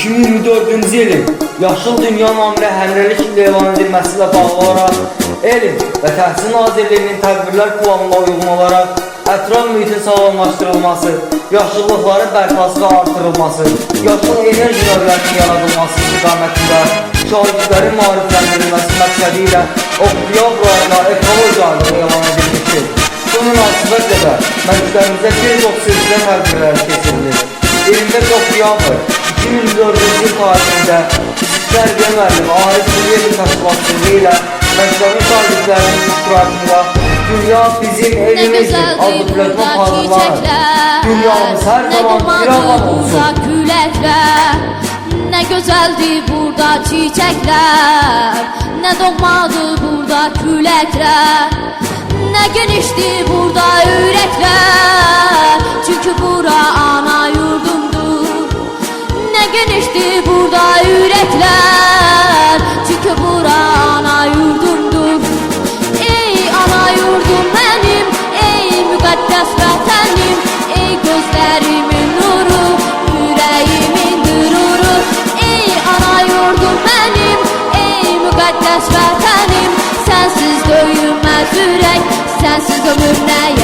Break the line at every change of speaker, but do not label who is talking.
2024-cü ilin Yaşıl Dünya namlı həmrəlik ilə elan edilməsilə bağlı olaraq Elm və Təhsil Nazirliyinin tədbirlər planına uyğun olaraq ətraf mühitin sağlamlaşdırılması, yaşıllıqların bərpası və artırılması, yaşıl enerji növlərinin yaradılması istiqamətində şagirdlərin maarifləndirilməsi məqsədi ilə Oktyabr ekoloji aylığı elan edilmişdir. Bu münasibətle də məktəbimizdə bir çox silsilə tədbirləri keçirilir. 25 Oktyabr 2024-cü il tarixində Tərbiyə müəllimi Arif Suriyevi təşkilatçılığı ilə məktəbin şagirdlərinin iştirakında Dünya bizim evimizdir adlı platform hazırlanır. Dünyamız hər zaman bir alan olsun.
Ne güzeldi burada çiçekler, ne doğmadı burada külekler, ne genişti burada yürekler, çünkü bura ana yurdumdur. Ne genişti burada yürekler, çünkü bura ana yurdumdur. Ey ana yurdum benim, ey mukaddes vatanım, ey gözlerimin nuru, yüreğimin gururu. Ey ana yurdum benim, ey mukaddes vatanım, sensiz döyülmez yürek, sensiz ömür ne